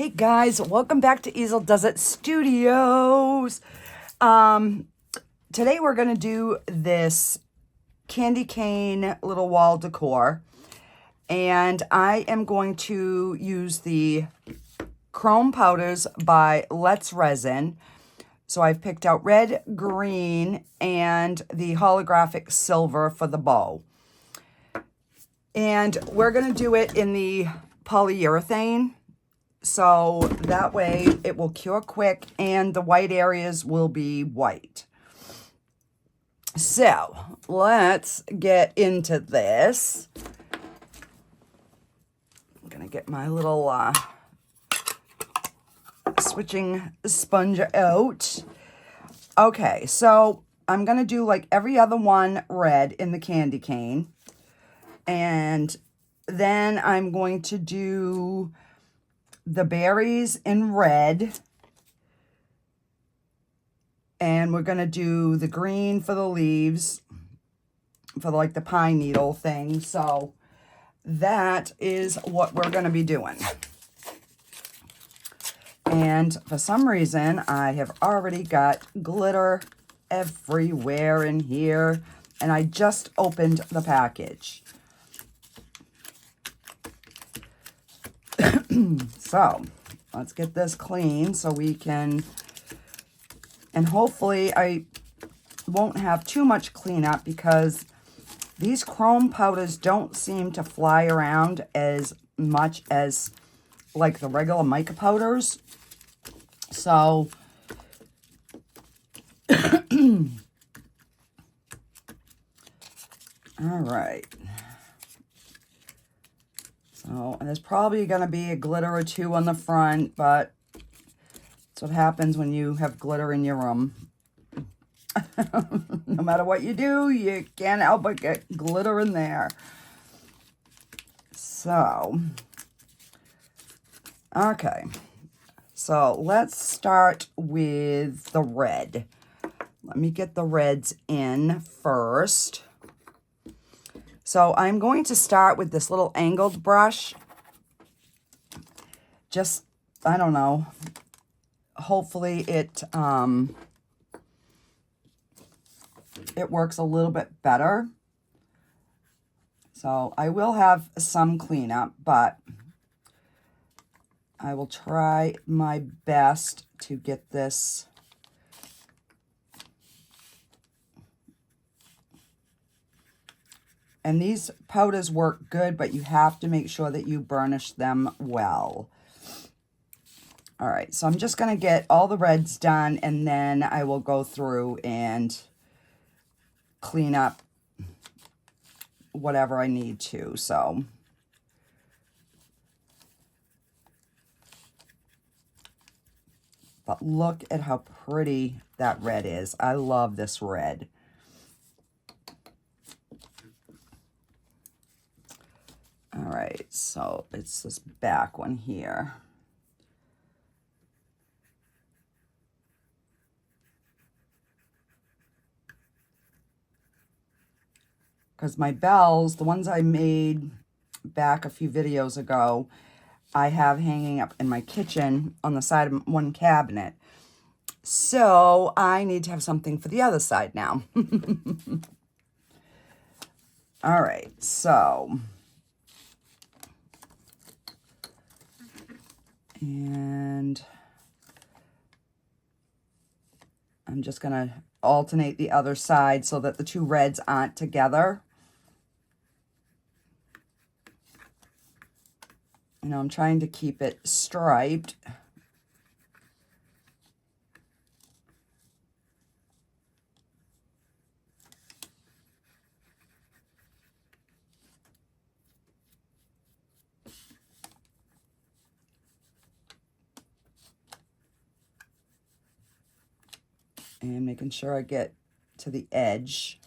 Hey guys, welcome back to Easel Does It Studios. Today we're going to do this candy cane little wall decor. And I am going to use the chrome powders by Let's Resin. So I've picked out red, green, and the holographic silver for the bow. And we're going to do it in the polyurethane. So that way it will cure quick and the white areas will be white. So let's get into this. I'm going to get my little switching sponge out. Okay, so I'm going to do like every other one red in the candy cane. And then I'm going to do the berries in red, and we're going to do the green for the leaves, for like the pine needle thing. So that is what we're going to be doing. And for some reason, I have already got glitter everywhere in here, and I just opened the package. So let's get this clean so we can, and hopefully I won't have too much cleanup because these chrome powders don't seem to fly around as much as like the regular mica powders. So all right. So, and there's probably going to be a glitter or two on the front, but that's what happens when you have glitter in your room. No matter what you do, you can't help but get glitter in there. So, okay. So, let's start with the red. Let me get the reds in first. So I'm going to start with this little angled brush. Just, I don't know, hopefully it works a little bit better. So I will have some cleanup, but I will try my best to get this And these powders work good, but you have to make sure that you burnish them well. All right, so I'm just going to get all the reds done, and then I will go through and clean up whatever I need to. So but look at how pretty that red is. I love this red. All right, so it's this back one here. Because my bells, the ones I made back a few videos ago, I have hanging up in my kitchen on the side of one cabinet. So I need to have something for the other side now. All right, so... And I'm just going to alternate the other side so that the two reds aren't together. You know, I'm trying to keep it striped. And making sure I get to the edge.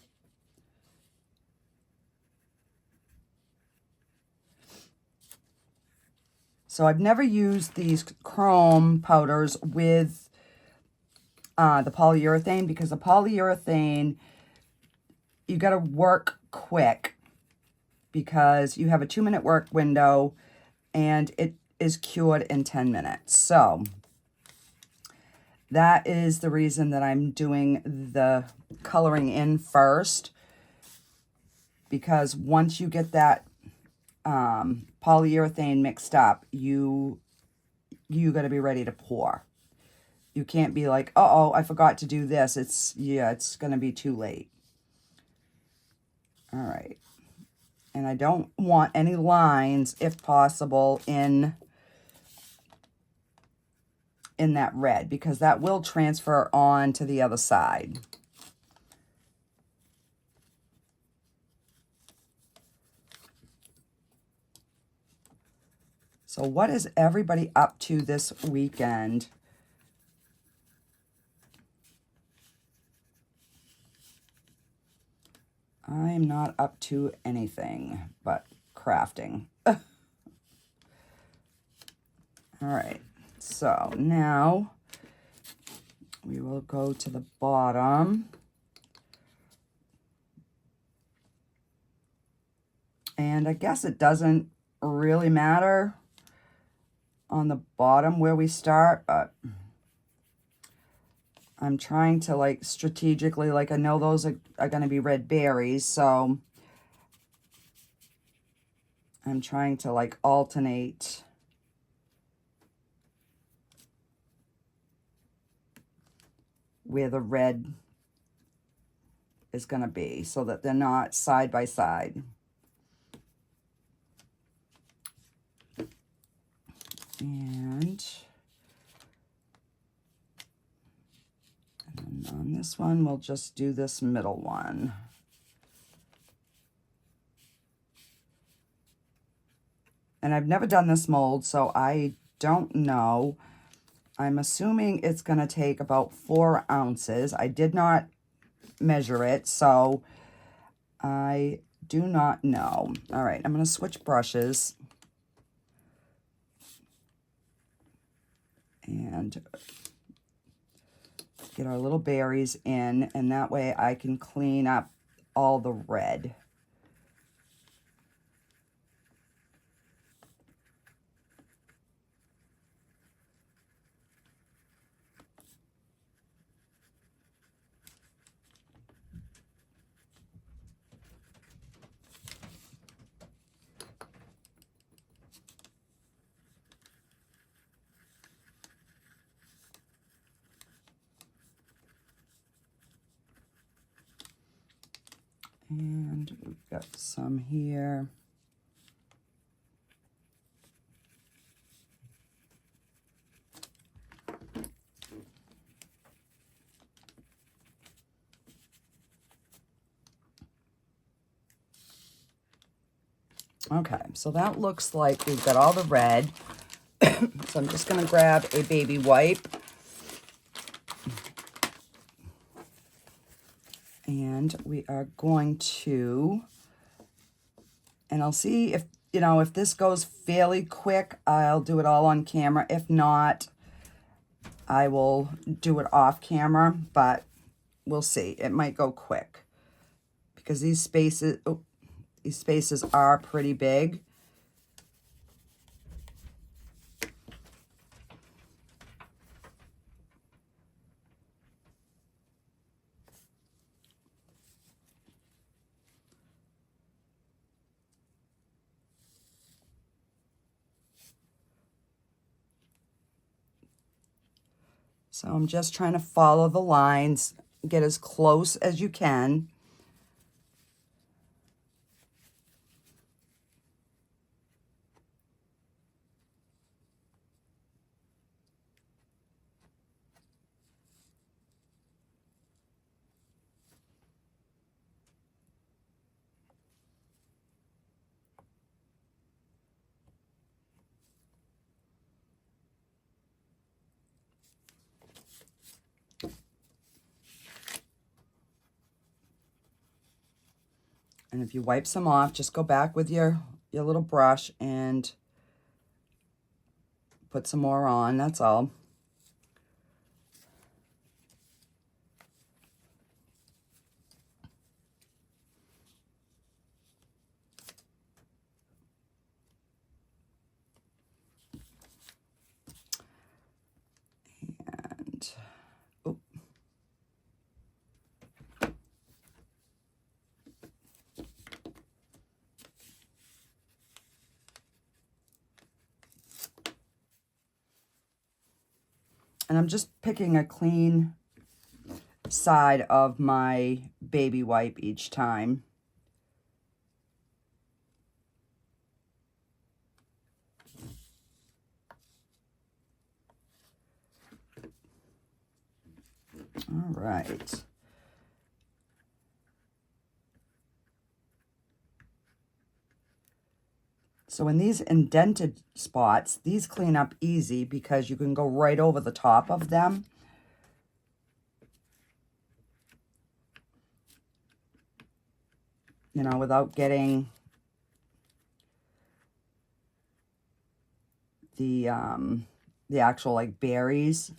So I've never used these chrome powders with the polyurethane, because the polyurethane, you got to work quick because you have a 2-minute work window, and is cured in 10 minutes. So that is the reason that I'm doing the coloring in first, because once you get that polyurethane mixed up, you got to be ready to pour. You can't be like, uh-oh, I forgot to do this. It's going to be too late. All right. And I don't want any lines, if possible, in that red, because that will transfer on to the other side. So what is everybody up to this weekend? I'm not up to anything but crafting. All right, so now we will go to the bottom. And I guess it doesn't really matter on the bottom where we start, but I'm trying to, like, strategically, like, I know those are going to be red berries, so I'm trying to, like, alternate where the red is going to be so that they're not side by side. And then on this one, we'll just do this middle one. And I've never done this mold, so I don't know. I'm assuming it's going to take about 4 ounces. I did not measure it, so I do not know. All right, I'm going to switch brushes. And get our little berries in, and that way I can clean up all the red. And we've got some here. Okay, so that looks like we've got all the red. So I'm just going to grab a baby wipe. And we are going to, and I'll see if, you know, if this goes fairly quick, I'll do it all on camera. If not, I will do it off camera, but we'll see. It might go quick because these spaces are pretty big. So I'm just trying to follow the lines, get as close as you can. And if you wipe some off, just go back with your little brush and put some more on, that's all. And I'm just picking a clean side of my baby wipe each time. All right. So in these indented spots, these clean up easy because you can go right over the top of them. You know, without getting the actual like berries.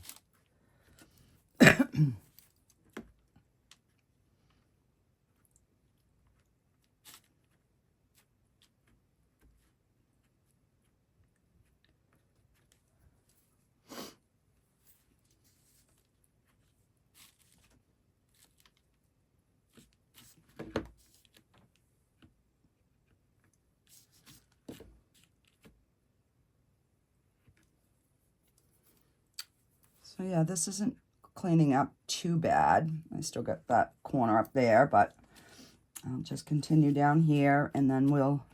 So yeah, this isn't cleaning up too bad. I still got that corner up there, but I'll just continue down here and then we'll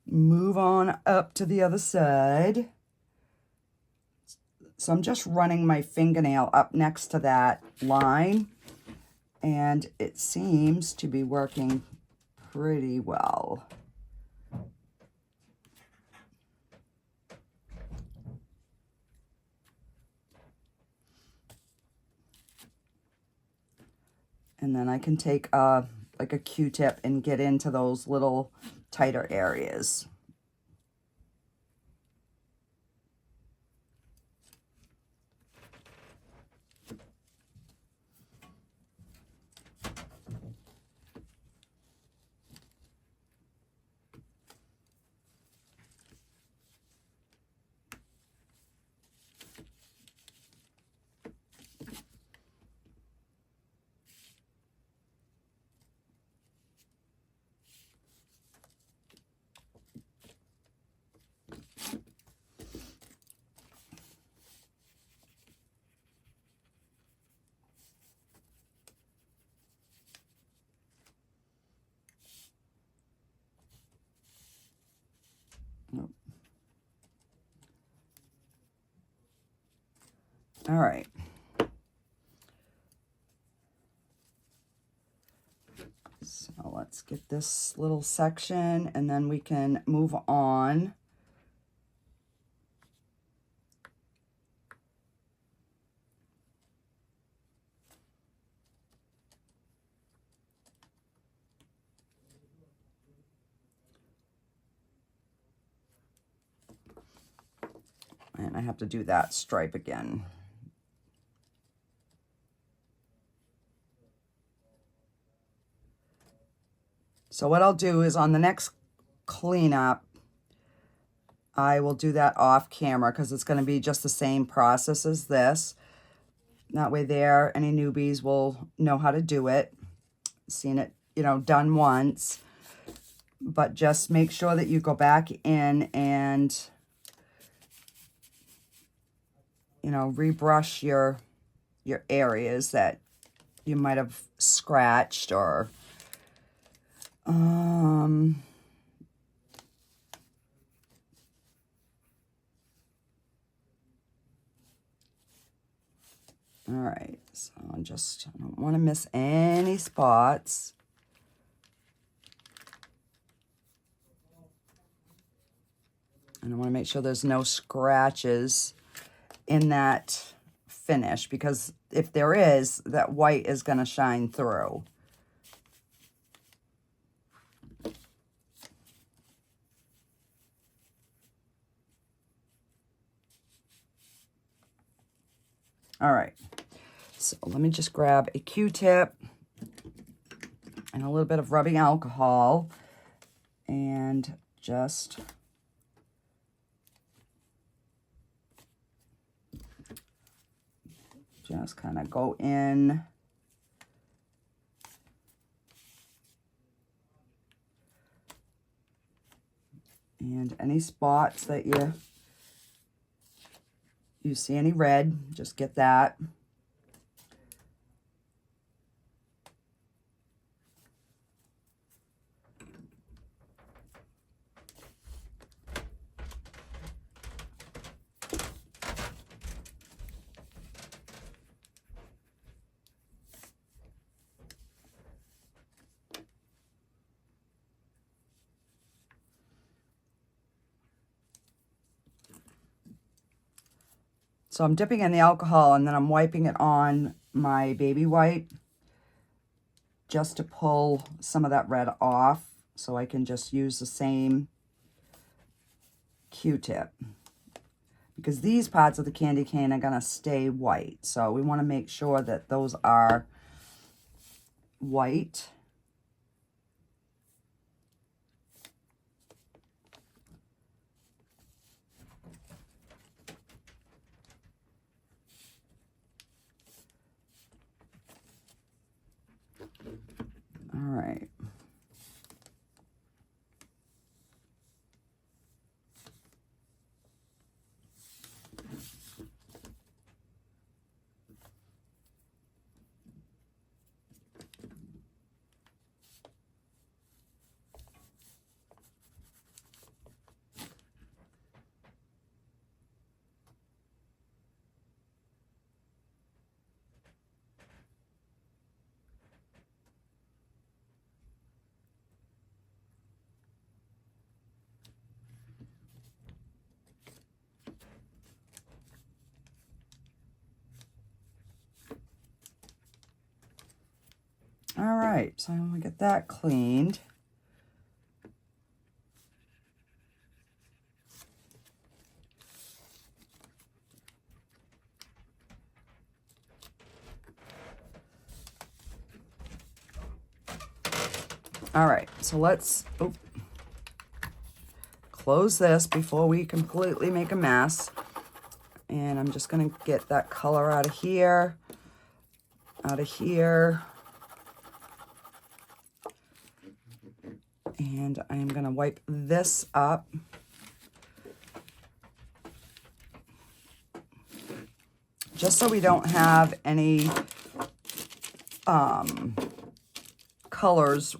move on up to the other side. So I'm just running my fingernail up next to that line, and it seems to be working pretty well. And then I can take like a Q-tip and get into those little tighter areas. All right. So let's get this little section and then we can move on. And I have to do that stripe again. So what I'll do is on the next cleanup, I will do that off camera because it's going to be just the same process as this. That way there, any newbies will know how to do it. Seen it, you know, done once. But just make sure that you go back in and, you know, rebrush your areas that you might have scratched or all right, so I don't want to miss any spots. And I want to make sure there's no scratches in that finish, because if there is, that white is going to shine through. All right, so let me just grab a Q-tip and a little bit of rubbing alcohol and just kind of go in and any spots that you you see any red, just get that. So I'm dipping in the alcohol and then I'm wiping it on my baby wipe just to pull some of that red off so I can just use the same Q-tip. Because these parts of the candy cane are going to stay white. So we want to make sure that those are white. All right. All right, so I'm gonna get that cleaned. All right, so let's close this before we completely make a mess. And I'm just gonna get that color out of here, and I'm gonna wipe this up. Just so we don't have any colors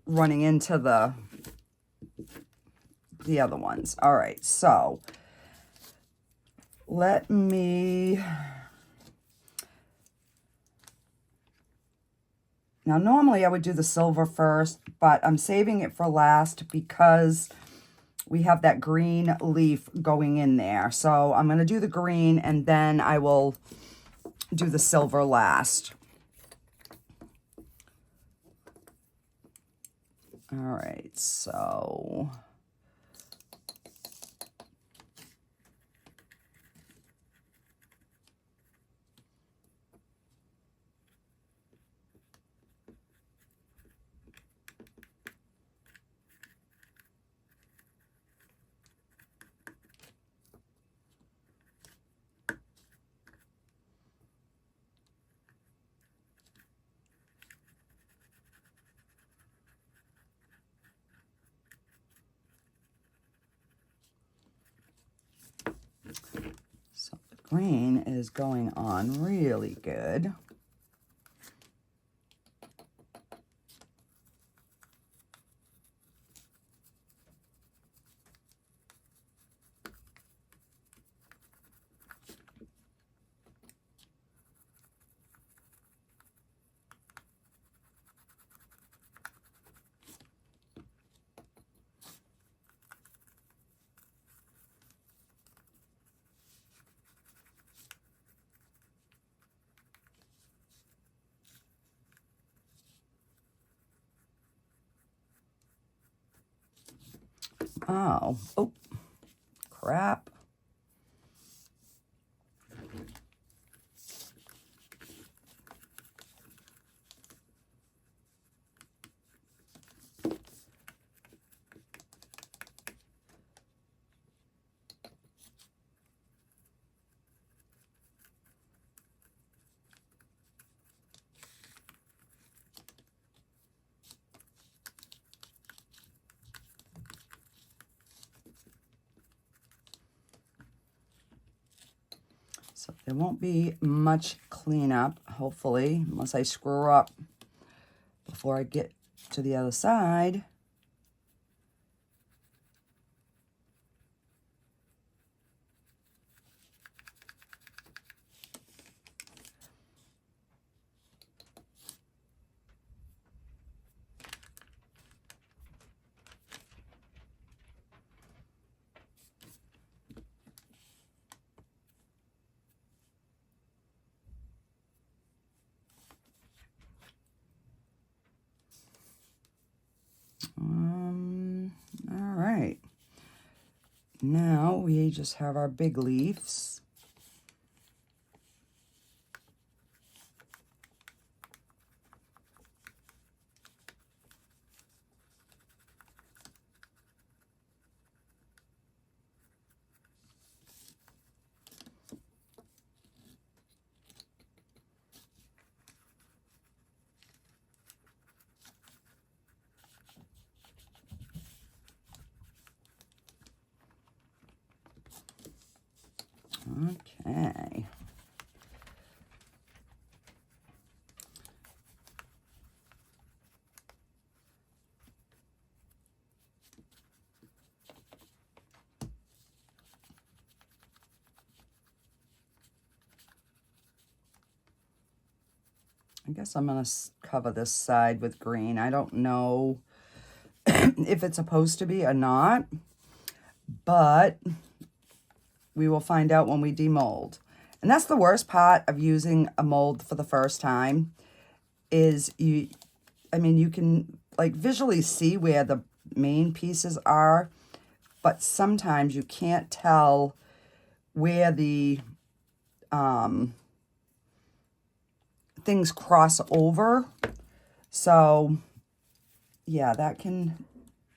running into the other ones. All right, so let me, now normally I would do the silver first, but I'm saving it for last because we have that green leaf going in there. So I'm going to do the green and then I will do the silver last. All right, so the green is going on really good. Oh, crap. So there won't be much cleanup, hopefully, unless I screw up before I get to the other side. All right. Now we just have our big leaves. Okay. I guess I'm going to cover this side with green. I don't know if it's supposed to be or not, but we will find out when we demold. And that's the worst part of using a mold for the first time is you can like visually see where the main pieces are, but sometimes you can't tell where the things cross over. So yeah, that can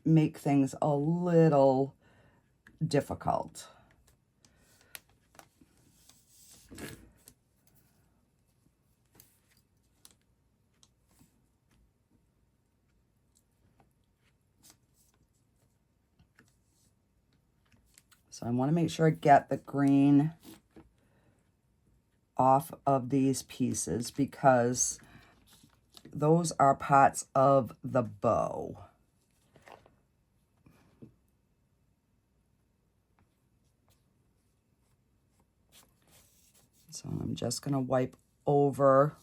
make things a little difficult. So I want to make sure I get the green off of these pieces because those are parts of the bow. So I'm just going to wipe over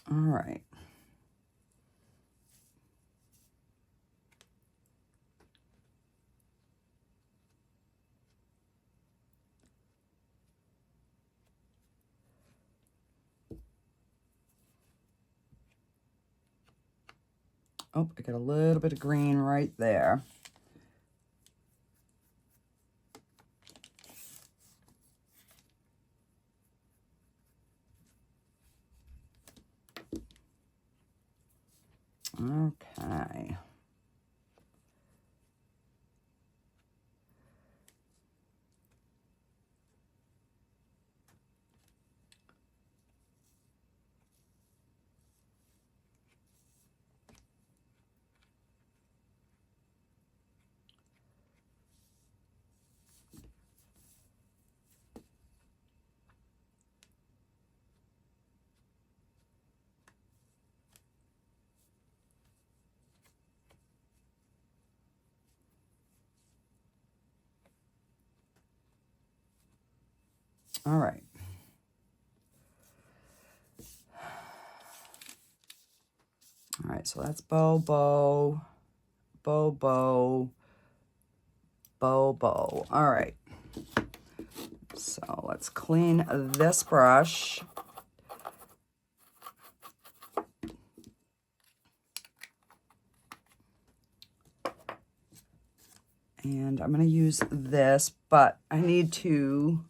all right. Oh, I got a little bit of green right there. Okay. All right. All right, so that's bow, bow, bow, bow, bow, bow. All right. So let's clean this brush. And I'm going to use this, but I need to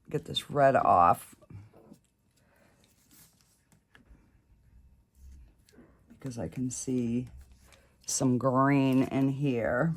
get this red off because I can see some green in here.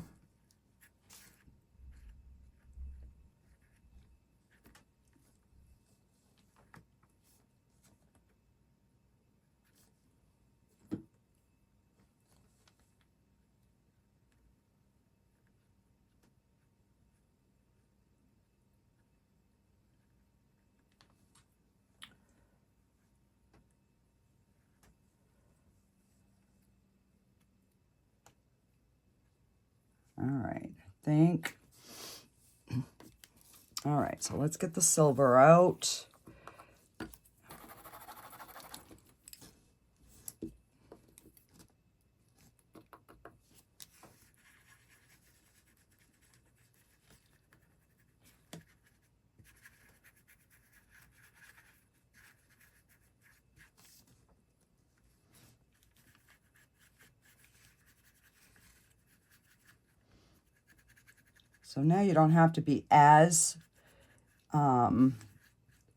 All right, I think. All right, so let's get the silver out. So now you don't have to be as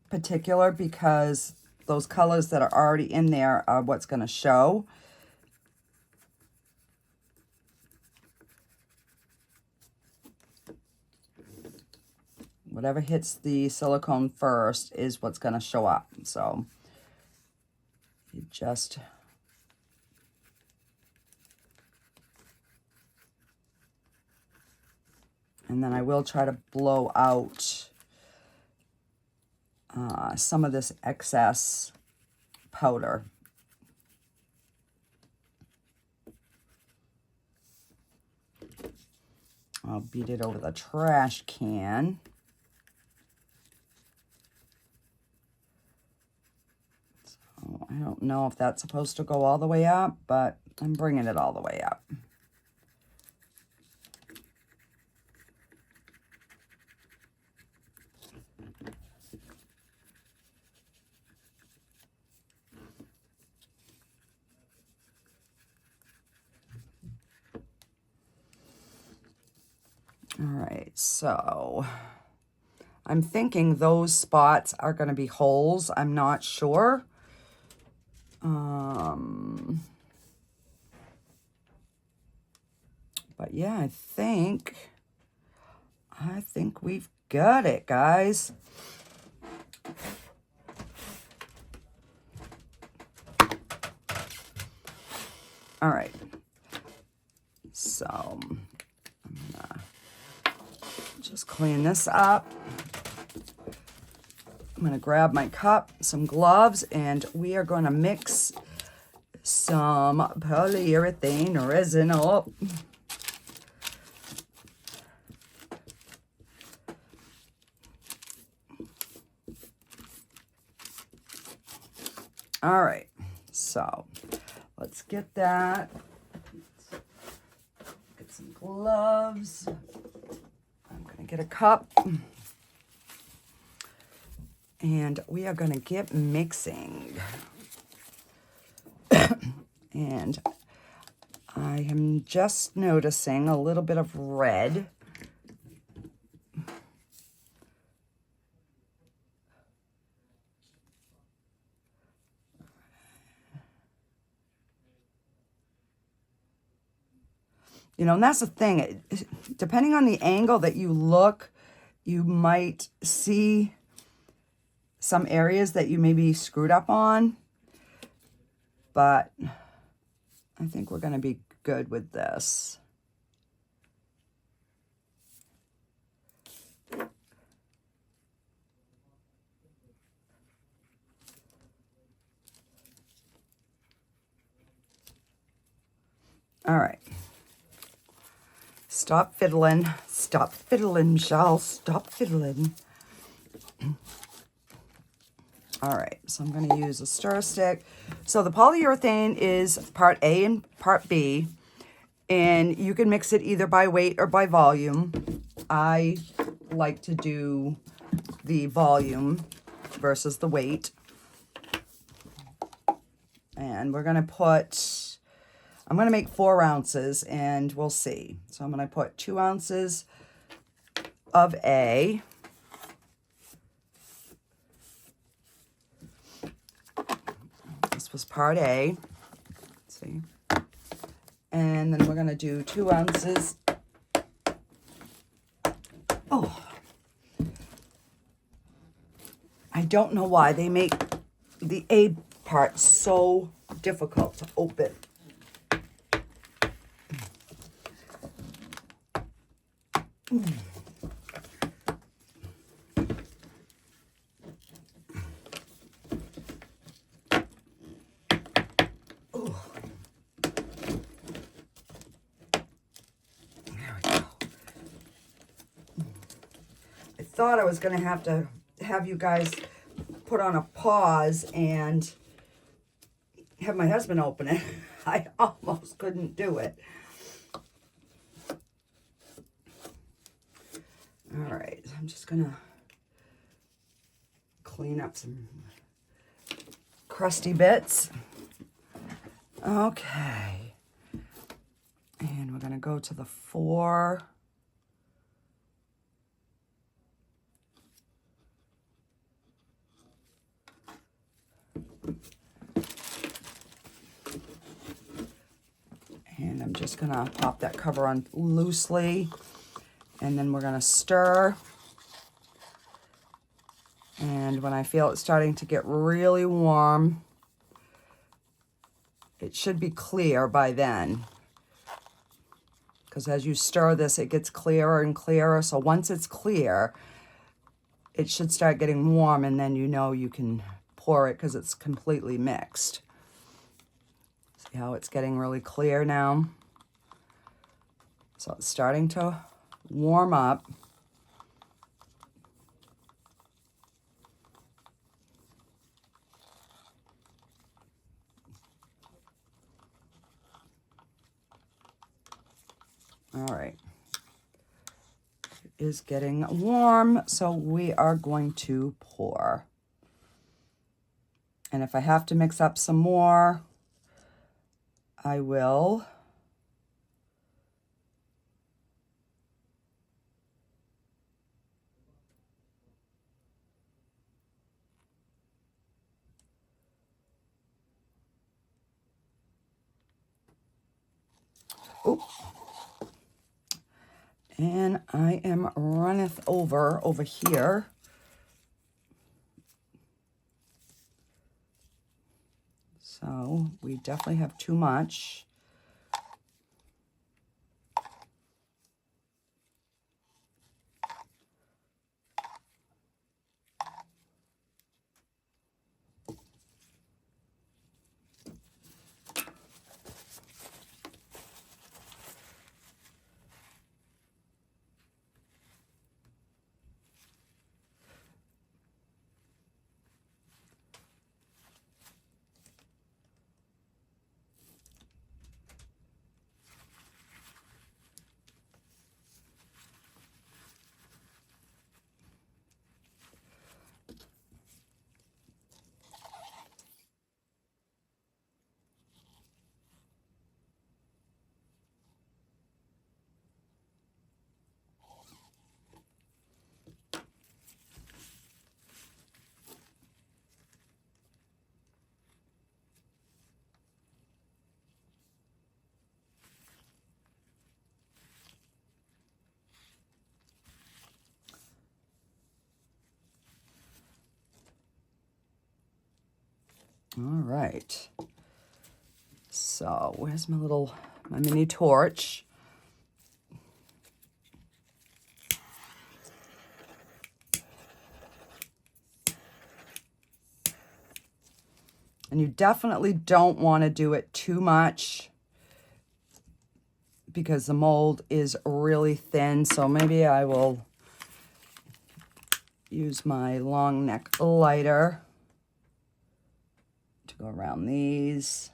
particular because those colors that are already in there are what's going to show. Whatever hits the silicone first is what's going to show up. So you just... And then I will try to blow out some of this excess powder. I'll beat it over the trash can. So I don't know if that's supposed to go all the way up, but I'm bringing it all the way up. All right, so I'm thinking those spots are going to be holes. I'm not sure. But yeah, I think we've got it, guys. All right. So I'm gonna just clean this up. I'm going to grab my cup, some gloves, and we are going to mix some polyurethane resin up. All right, so let's get that. Get some gloves. I'm going to get a cup. And we are going to get mixing. And I am just noticing a little bit of red. You know, and that's the thing. Depending on the angle that you look, you might see some areas that you maybe screwed up on, but I think we're going to be good with this. All right. Stop fiddling. Stop fiddling, Michelle. Stop fiddling. All right, so I'm going to use a stir stick. So the polyurethane is part A and part B, and you can mix it either by weight or by volume. I like to do the volume versus the weight. And we're going to put I'm going to make 4 ounces and we'll see. So I'm going to put 2 ounces of A. This was part A. Let's see. And then we're going to do 2 ounces. Oh. I don't know why they make the A part so difficult to open. Thought I was going to have you guys put on a pause and have my husband open it. I almost couldn't do it. All right, I'm just going to clean up some crusty bits. Okay. And we're going to go to the 4. And I'm just going to pop that cover on loosely. And then we're going to stir. And when I feel it starting to get really warm, it should be clear by then. Because as you stir this, it gets clearer and clearer. So once it's clear, it should start getting warm. And then you know you can pour it because it's completely mixed. See how it's getting really clear now? So it's starting to warm up. All right. It is getting warm, so we are going to pour. And if I have to mix up some more, I will. Oh. And I am runneth over here. So we definitely have too much. All right. So where's my mini torch? And you definitely don't want to do it too much because the mold is really thin. So maybe I will use my long neck lighter to go around these.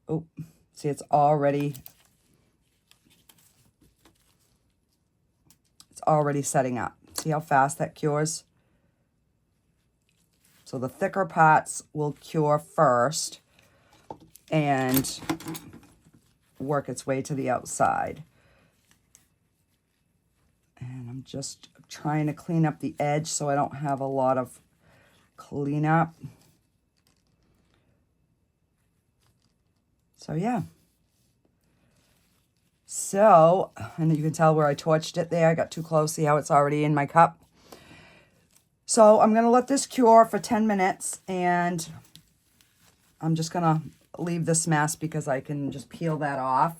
Oh, see, it's already setting up. See how fast that cures? So the thicker parts will cure first. and work its way to the outside. And I'm just trying to clean up the edge so I don't have a lot of cleanup. So yeah. So, and you can tell where I torched it there. I got too close. See how it's already in my cup? So I'm going to let this cure for 10 minutes, and I'm just going to leave this mess because I can just peel that off.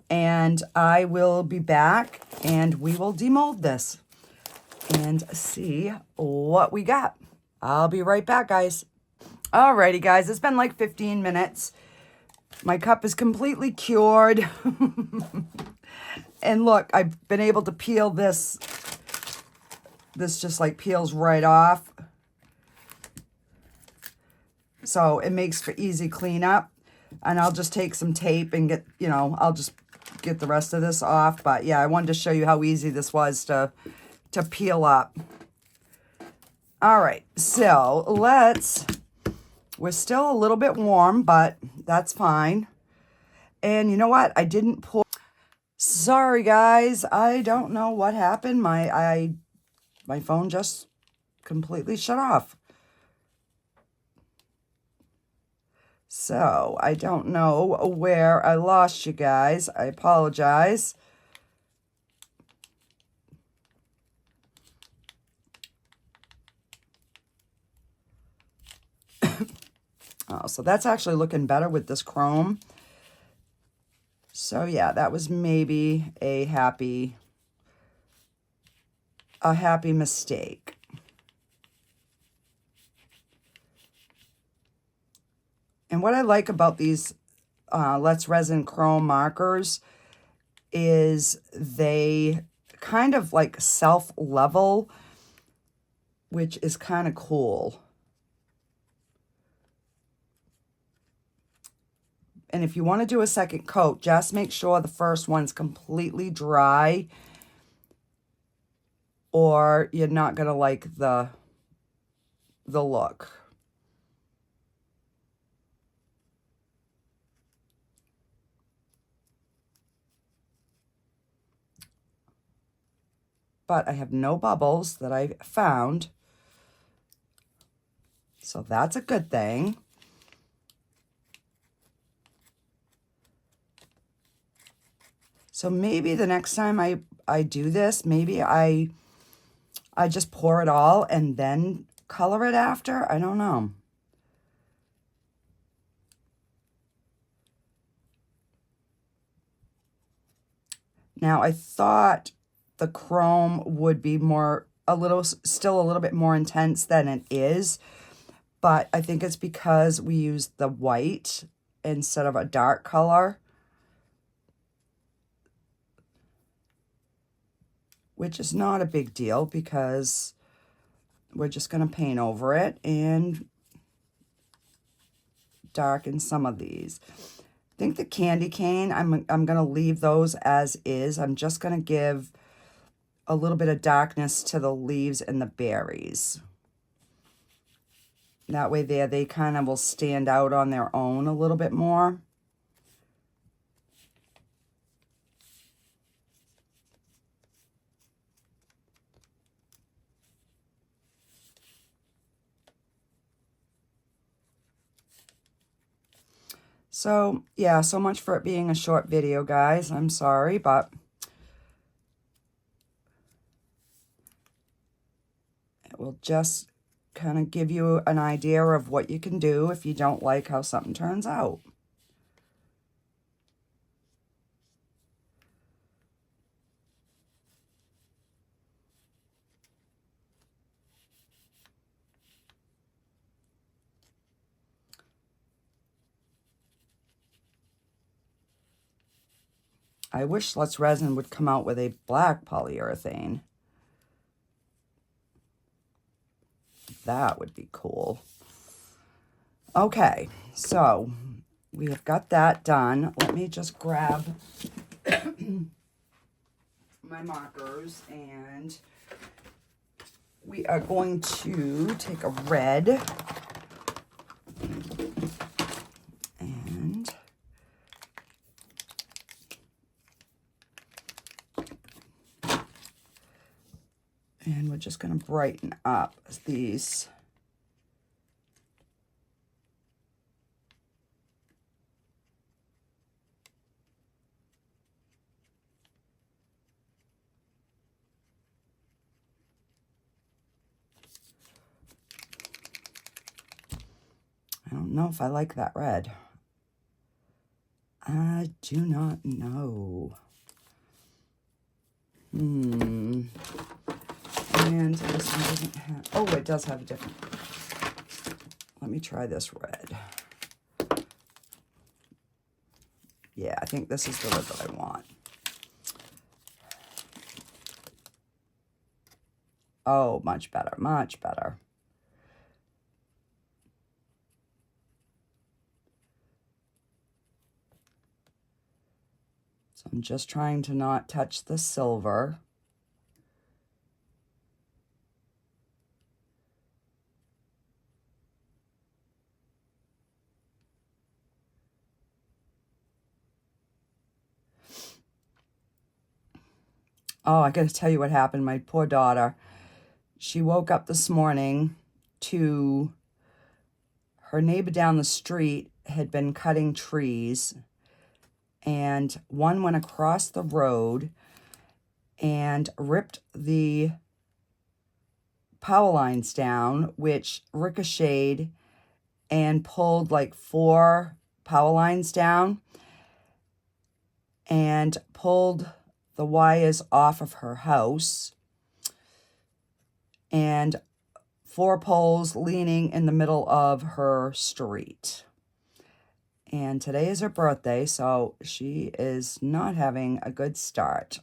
And I will be back, and we will demold this and see what we got. I'll be right back, guys. Alrighty, guys. It's been like 15 minutes. My cup is completely cured. And look, I've been able to peel this. This just like peels right off. So it makes for easy cleanup. And I'll just take some tape and get, you know, I'll just get the rest of this off. But yeah, I wanted to show you how easy this was to peel up. All right, so we're still a little bit warm, but that's fine. And you know what? I didn't pour. Sorry, guys. I don't know what happened. My phone just completely shut off. So I don't know where I lost you guys. I apologize. Oh, so that's actually looking better with this chrome. So yeah, that was maybe a happy mistake. And what I like about these Let's Resin Chrome markers is they kind of like self-level, which is kind of cool. And if you want to do a second coat, just make sure the first one's completely dry, or you're not going to like the look. But I have no bubbles that I found, so that's a good thing. So maybe the next time I do this, maybe I just pour it all and then color it after. I don't know. Now, I thought the chrome would be still a little bit more intense than it is, but I think it's because we used the white instead of a dark color, which is not a big deal because we're just going to paint over it and darken some of these. I think the candy cane, I'm going to leave those as is. I'm just going to give a little bit of darkness to the leaves and the berries. That way they kind of will stand out on their own a little bit more. So, yeah, so much for it being a short video, guys. I'm sorry, but it will just kind of give you an idea of what you can do if you don't like how something turns out. I wish Let's Resin would come out with a black polyurethane. That would be cool. Okay, so we have got that done. Let me just grab my markers, and we are going to take a red and going to brighten up these. I don't know if I like that red. I do not know. And this one doesn't have, oh, it does have a different. Let me try this red. Yeah, I think this is the red that I want. Oh, much better, much better. So I'm just trying to not touch the silver. Oh, I got to tell you what happened. My poor daughter, she woke up this morning to her neighbor down the street had been cutting trees, and one went across the road and ripped the power lines down, which ricocheted and pulled like 4 power lines down and pulled the wires off of her house, and 4 poles leaning in the middle of her street. And today is her birthday, so she is not having a good start.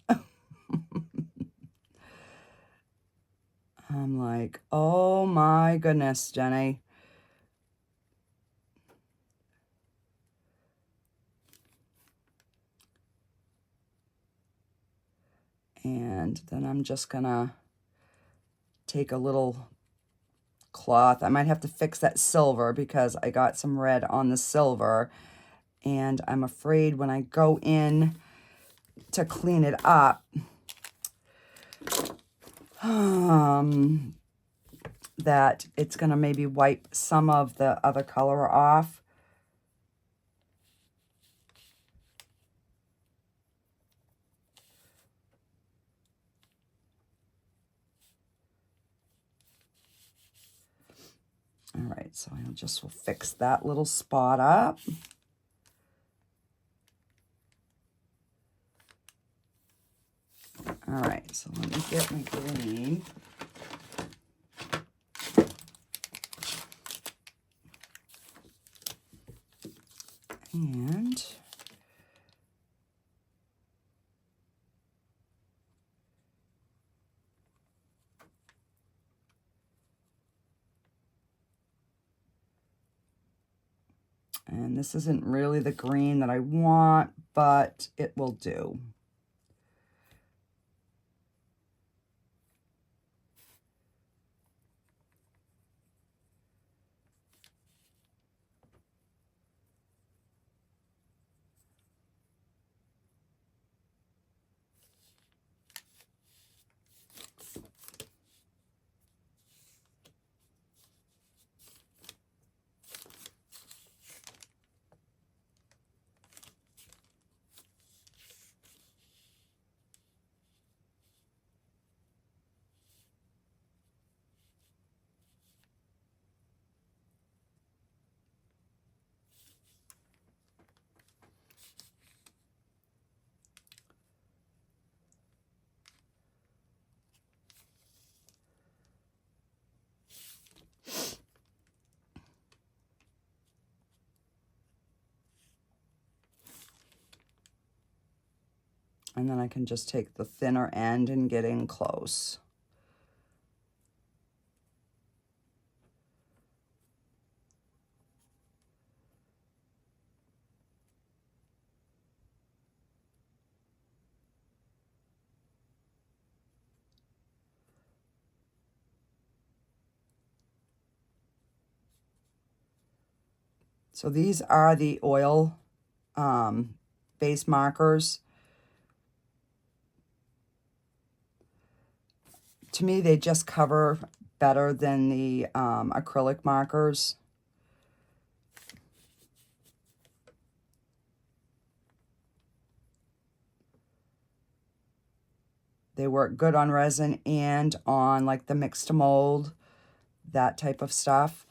I'm like, oh my goodness, Jenny. And then I'm just gonna take a little cloth. I might have to fix that silver because I got some red on the silver, and I'm afraid when I go in to clean it up, that it's gonna maybe wipe some of the other color off. All right, so I'll just will fix that little spot up. All right, so let me get my green. And this isn't really the green that I want, but it will do. And then I can just take the thinner end and get in close. So these are the oil base markers to me, they just cover better than the acrylic markers. They work good on resin and on like the mix to mold, that type of stuff.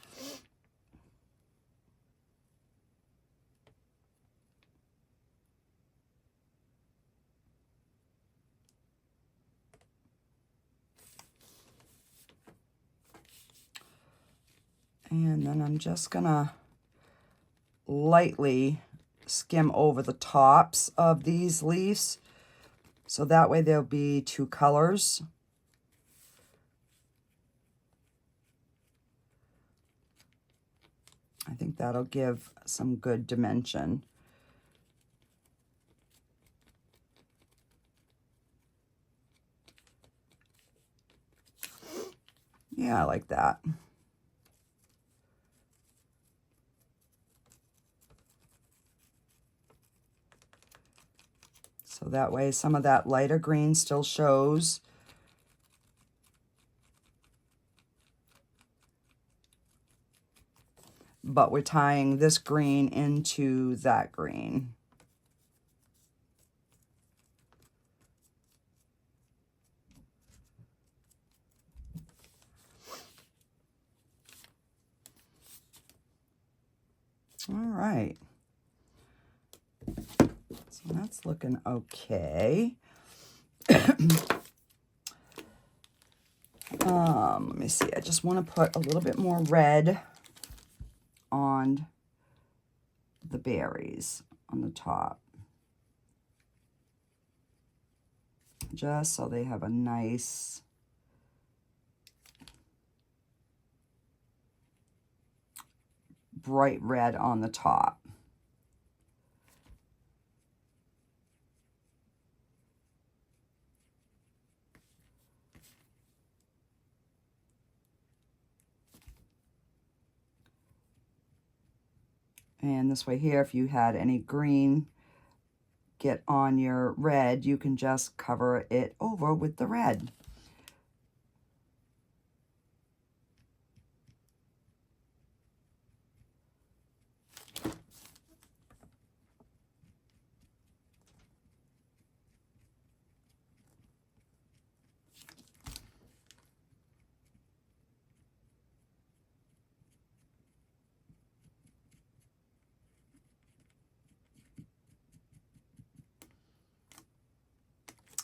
And then I'm just gonna lightly skim over the tops of these leaves. So that way there'll be two colors. I think that'll give some good dimension. Yeah, I like that. So that way some of that lighter green still shows. But we're tying this green into that green. All right. So that's looking okay. Let me see. I just want to put a little bit more red on the berries on the top. Just so they have a nice bright red on the top. And this way here, if you had any green get on your red, you can just cover it over with the red.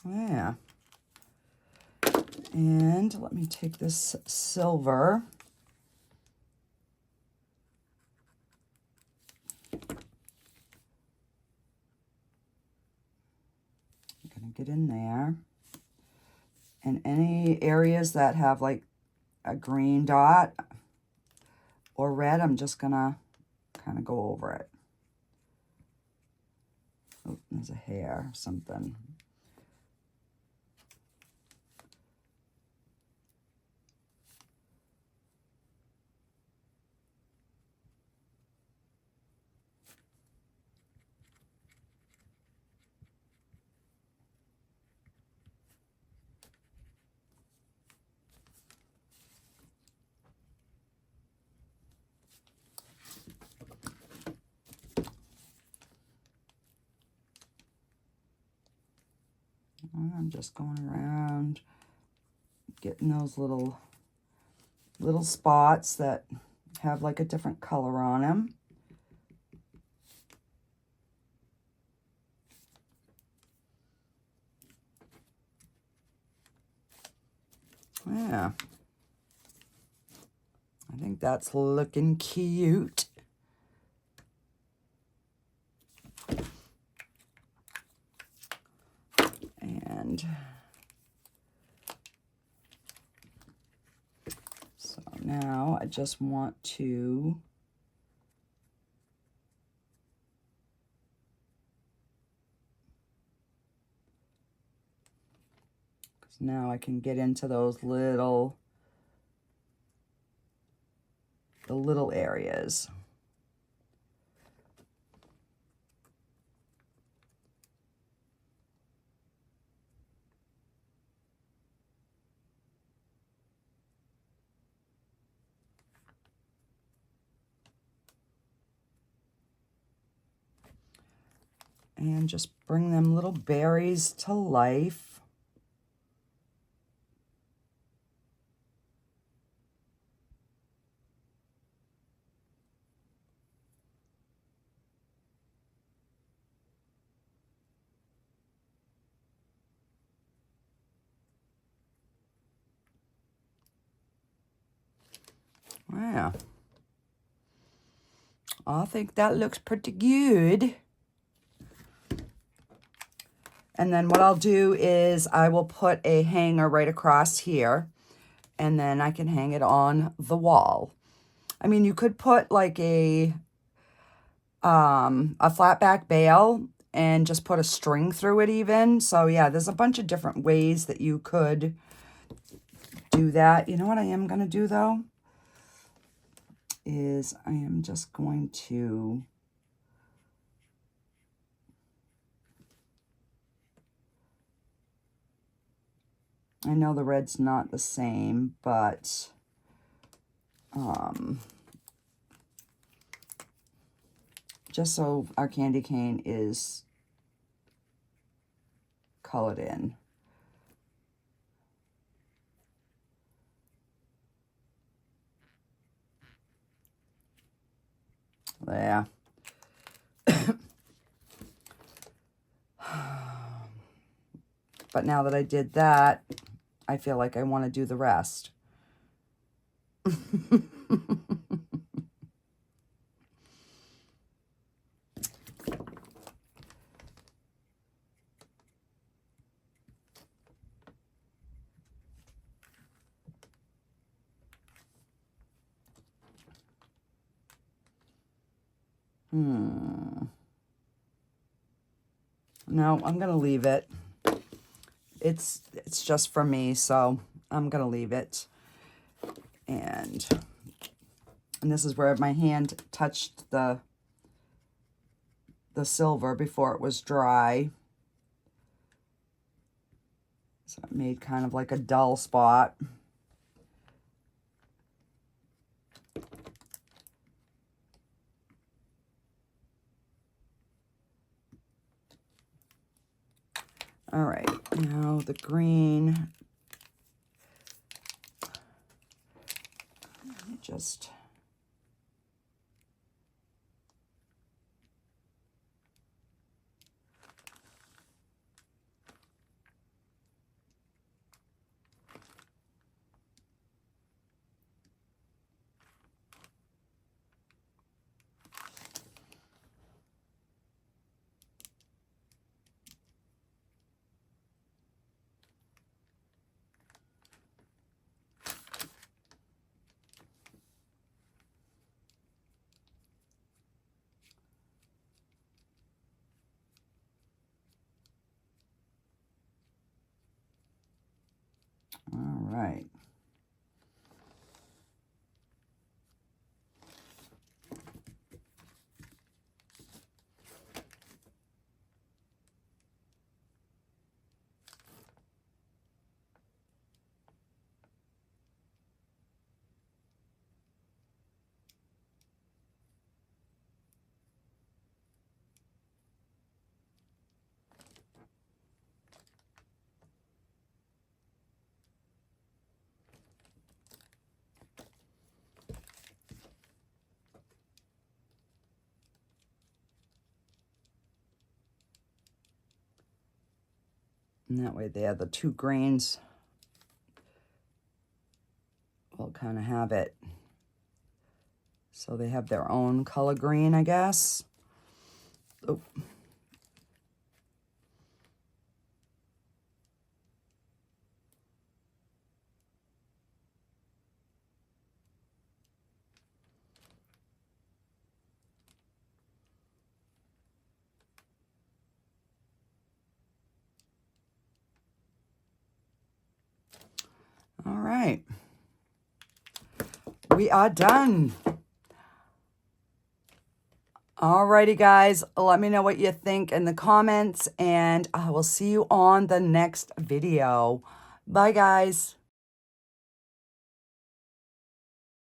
Yeah. And let me take this silver. I'm gonna get in there. And any areas that have like a green dot or red, I'm just gonna kind of go over it. Oh, there's a hair or something. I'm just going around, getting those little spots that have like a different color on them. Yeah. I think that's looking cute. And so now I just want to now I can get into those the little areas. and just bring them little berries to life. Wow. I think that looks pretty good. And then what I'll do is I will put a hanger right across here, and then I can hang it on the wall. I mean, you could put like a flat back bale and just put a string through it even. So yeah, there's a bunch of different ways that you could do that. You know what I am going to do though? Is I am just going to I know the red's not the same, but just so our candy cane is colored in. There. But now that I did that, I feel like I want to do the rest. No, I'm going to leave it. It's just for me, so I'm going to leave it. And this is where my hand touched the silver before it was dry. So it made kind of like a dull spot. All right, now the green. Let me just... All right. And that way there, the two greens will kind of have it. So they have their own color green, I guess. Oh. All right. We are done. Alrighty, guys. Let me know what you think in the comments, and I will see you on the next video. Bye, guys.